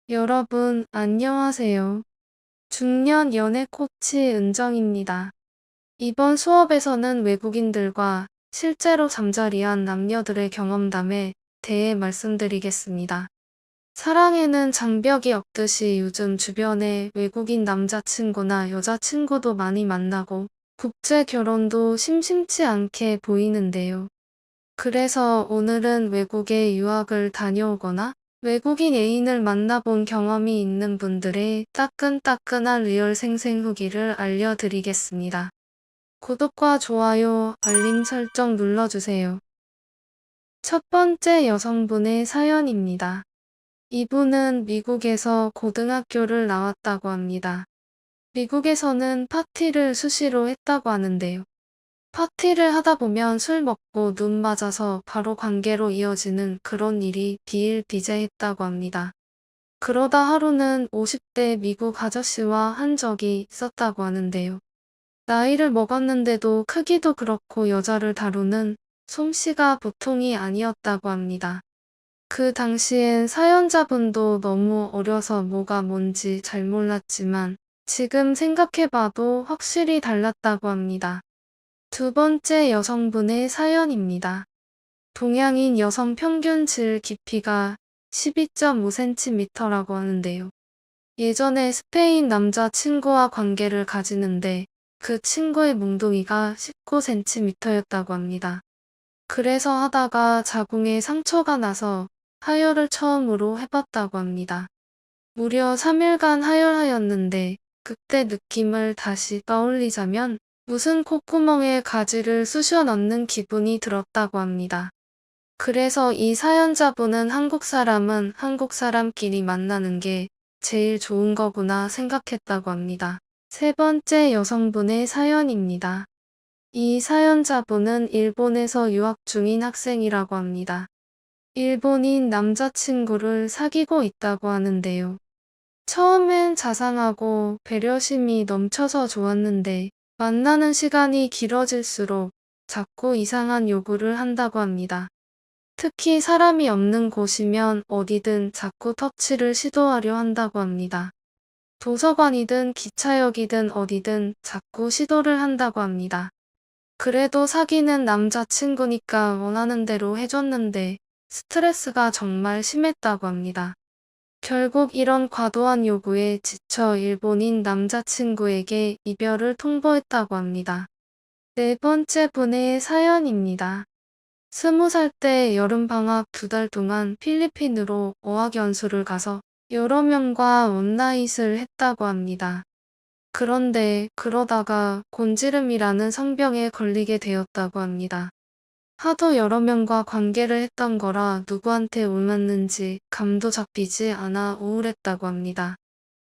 여러분, 안녕하세요. 중년 연애 코치 은정입니다. 이번 수업에서는 외국인들과 실제로 잠자리한 남녀들의 경험담에 대해 말씀드리겠습니다. 사랑에는 장벽이 없듯이 요즘 주변에 외국인 남자친구나 여자친구도 많이 만나고 국제 결혼도 심심치 않게 보이는데요. 그래서 오늘은 외국에 유학을 다녀오거나 외국인 애인을 만나본 경험이 있는 분들의 따끈따끈한 리얼 생생 후기를 알려드리겠습니다. 구독과 좋아요, 알림 설정 눌러주세요. 첫 번째 여성분의 사연입니다. 이분은 미국에서 고등학교를 나왔다고 합니다. 미국에서는 파티를 수시로 했다고 하는데요. 파티를 하다 보면 술 먹고 눈 맞아서 바로 관계로 이어지는 그런 일이 비일비재했다고 합니다. 그러다 하루는 50대 미국 아저씨와 한 적이 있었다고 하는데요. 나이를 먹었는데도 크기도 그렇고 여자를 다루는 솜씨가 보통이 아니었다고 합니다. 그 당시엔 사연자분도 너무 어려서 뭐가 뭔지 잘 몰랐지만 지금 생각해봐도 확실히 달랐다고 합니다. 두 번째 여성분의 사연입니다. 동양인 여성 평균 질 깊이가 12.5cm라고 하는데요. 예전에 스페인 남자 친구와 관계를 가지는데 그 친구의 몽둥이가 19cm였다고 합니다. 그래서 하다가 자궁에 상처가 나서 하혈을 처음으로 해봤다고 합니다. 무려 3일간 하혈하였는데 그때 느낌을 다시 떠올리자면 무슨 콧구멍에 가지를 쑤셔 넣는 기분이 들었다고 합니다. 그래서 이 사연자분은 한국 사람은 한국 사람끼리 만나는 게 제일 좋은 거구나 생각했다고 합니다. 세 번째 여성분의 사연입니다. 이 사연자분은 일본에서 유학 중인 학생이라고 합니다. 일본인 남자친구를 사귀고 있다고 하는데요. 처음엔 자상하고 배려심이 넘쳐서 좋았는데 만나는 시간이 길어질수록 자꾸 이상한 요구를 한다고 합니다. 특히 사람이 없는 곳이면 어디든 자꾸 터치를 시도하려 한다고 합니다. 도서관이든 기차역이든 어디든 자꾸 시도를 한다고 합니다. 그래도 사귀는 남자친구니까 원하는 대로 해줬는데 스트레스가 정말 심했다고 합니다. 결국 이런 과도한 요구에 지쳐 일본인 남자친구에게 이별을 통보했다고 합니다. 네 번째 분의 사연입니다. 20살 때 여름방학 2달 동안 필리핀으로 어학연수를 가서 여러 명과 원나잇을 했다고 합니다. 그런데 그러다가 곤지름이라는 성병에 걸리게 되었다고 합니다. 하도 여러 명과 관계를 했던 거라 누구한테 옮았는지 감도 잡히지 않아 우울했다고 합니다.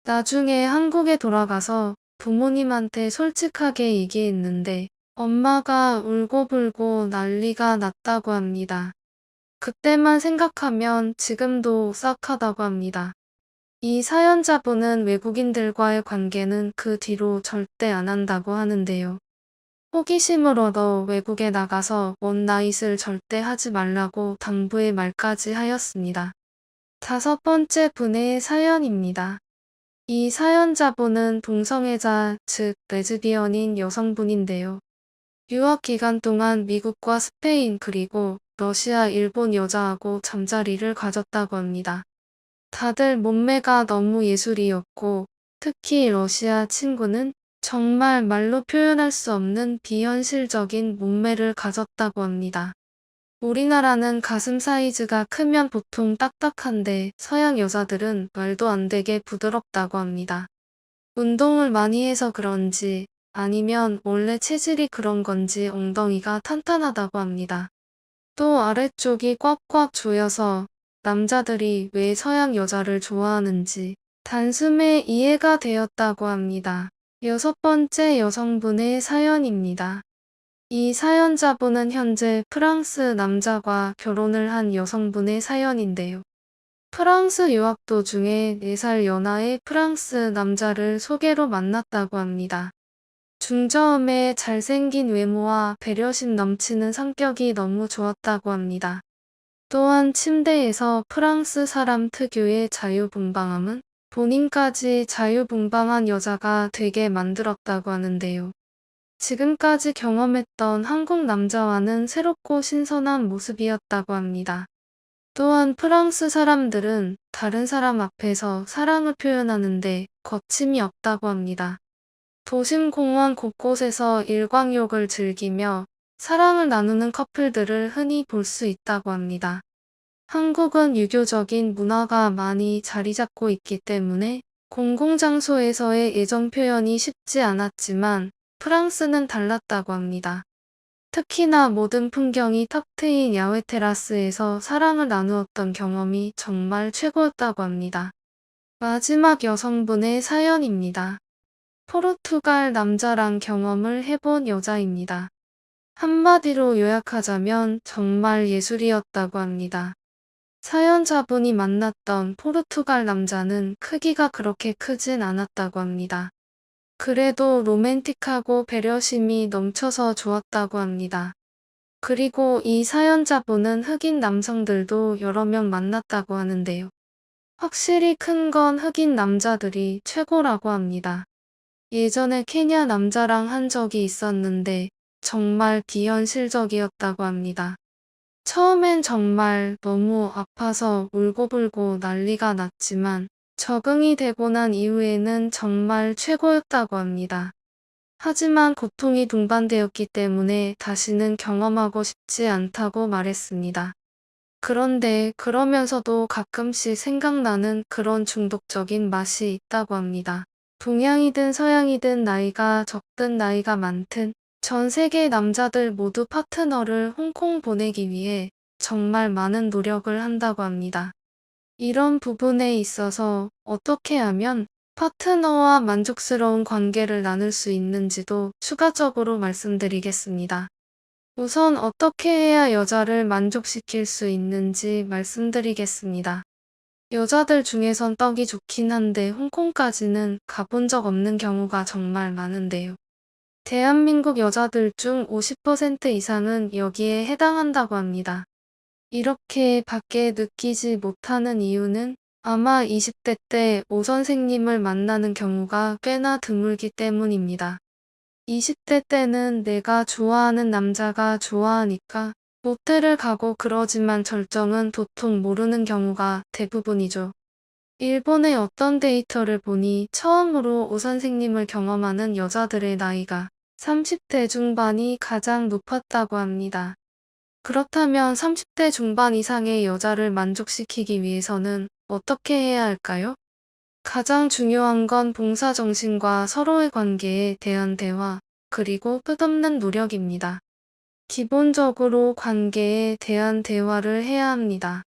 나중에 한국에 돌아가서 부모님한테 솔직하게 얘기했는데 엄마가 울고불고 난리가 났다고 합니다. 그때만 생각하면 지금도 오싹하다고 합니다. 이 사연자분은 외국인들과의 관계는 그 뒤로 절대 안 한다고 하는데요. 호기심을 얻어 외국에 나가서 원나잇을 절대 하지 말라고 당부의 말까지 하였습니다. 다섯 번째 분의 사연입니다. 이 사연자분은 동성애자, 즉 레즈비언인 여성분인데요. 유학 기간 동안 미국과 스페인 그리고 러시아, 일본 여자하고 잠자리를 가졌다고 합니다. 다들 몸매가 너무 예술이었고 특히 러시아 친구는 정말 말로 표현할 수 없는 비현실적인 몸매를 가졌다고 합니다. 우리나라는 가슴 사이즈가 크면 보통 딱딱한데 서양 여자들은 말도 안 되게 부드럽다고 합니다. 운동을 많이 해서 그런지 아니면 원래 체질이 그런 건지 엉덩이가 탄탄하다고 합니다. 또 아래쪽이 꽉꽉 조여서 남자들이 왜 서양 여자를 좋아하는지 단숨에 이해가 되었다고 합니다. 여섯 번째 여성분의 사연입니다. 이 사연자분은 현재 프랑스 남자와 결혼을 한 여성분의 사연인데요. 프랑스 유학 도중에 4살 연하의 프랑스 남자를 소개로 만났다고 합니다. 중저음의 잘생긴 외모와 배려심 넘치는 성격이 너무 좋았다고 합니다. 또한 침대에서 프랑스 사람 특유의 자유분방함은 본인까지 자유분방한 여자가 되게 만들었다고 하는데요. 지금까지 경험했던 한국 남자와는 새롭고 신선한 모습이었다고 합니다. 또한 프랑스 사람들은 다른 사람 앞에서 사랑을 표현하는데 거침이 없다고 합니다. 도심 공원 곳곳에서 일광욕을 즐기며 사랑을 나누는 커플들을 흔히 볼 수 있다고 합니다. 한국은 유교적인 문화가 많이 자리 잡고 있기 때문에 공공장소에서의 애정 표현이 쉽지 않았지만 프랑스는 달랐다고 합니다. 특히나 모든 풍경이 탁 트인 야외 테라스에서 사랑을 나누었던 경험이 정말 최고였다고 합니다. 마지막 여성분의 사연입니다. 포르투갈 남자랑 경험을 해본 여자입니다. 한마디로 요약하자면 정말 예술이었다고 합니다. 사연자분이 만났던 포르투갈 남자는 크기가 그렇게 크진 않았다고 합니다. 그래도 로맨틱하고 배려심이 넘쳐서 좋았다고 합니다. 그리고 이 사연자분은 흑인 남성들도 여러 명 만났다고 하는데요. 확실히 큰 건 흑인 남자들이 최고라고 합니다. 예전에 케냐 남자랑 한 적이 있었는데 정말 비현실적이었다고 합니다. 처음엔 정말 너무 아파서 울고불고 난리가 났지만 적응이 되고 난 이후에는 정말 최고였다고 합니다. 하지만 고통이 동반되었기 때문에 다시는 경험하고 싶지 않다고 말했습니다. 그런데 그러면서도 가끔씩 생각나는 그런 중독적인 맛이 있다고 합니다. 동양이든 서양이든 나이가 적든 나이가 많든 전 세계 남자들 모두 파트너를 홍콩 보내기 위해 정말 많은 노력을 한다고 합니다. 이런 부분에 있어서 어떻게 하면 파트너와 만족스러운 관계를 나눌 수 있는지도 추가적으로 말씀드리겠습니다. 우선 어떻게 해야 여자를 만족시킬 수 있는지 말씀드리겠습니다. 여자들 중에선 떡이 좋긴 한데 홍콩까지는 가본 적 없는 경우가 정말 많은데요. 대한민국 여자들 중 50% 이상은 여기에 해당한다고 합니다. 이렇게 밖에 느끼지 못하는 이유는 아마 20대 때 오 선생님을 만나는 경우가 꽤나 드물기 때문입니다. 20대 때는 내가 좋아하는 남자가 좋아하니까 모텔을 가고 그러지만 절정은 도통 모르는 경우가 대부분이죠. 일본의 어떤 데이터를 보니 처음으로 오 선생님을 경험하는 여자들의 나이가 30대 중반이 가장 높았다고 합니다. 그렇다면 30대 중반 이상의 여자를 만족시키기 위해서는 어떻게 해야 할까요? 가장 중요한 건 봉사정신과 서로의 관계에 대한 대화, 그리고 끝없는 노력입니다. 기본적으로 관계에 대한 대화를 해야 합니다.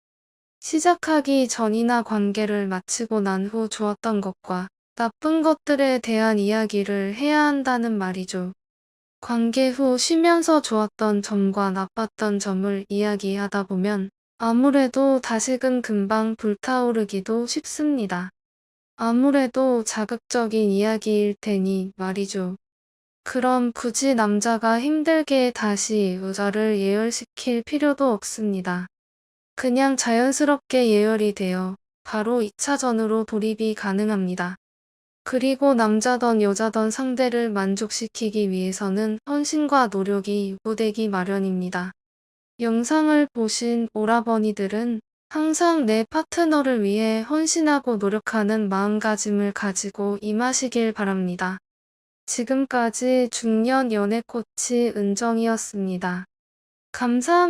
시작하기 전이나 관계를 마치고 난 후 좋았던 것과 나쁜 것들에 대한 이야기를 해야 한다는 말이죠. 관계 후 쉬면서 좋았던 점과 나빴던 점을 이야기하다 보면 아무래도 다시금 금방 불타오르기도 쉽습니다. 아무래도 자극적인 이야기일 테니 말이죠. 그럼 굳이 남자가 힘들게 다시 여자를 예열시킬 필요도 없습니다. 그냥 자연스럽게 예열이 되어 바로 2차전으로 돌입이 가능합니다. 그리고 남자던 여자던 상대를 만족시키기 위해서는 헌신과 노력이 요구되기 마련입니다. 영상을 보신 오라버니들은 항상 내 파트너를 위해 헌신하고 노력하는 마음가짐을 가지고 임하시길 바랍니다. 지금까지 중년 연애 코치 은정이었습니다. 감사합니다.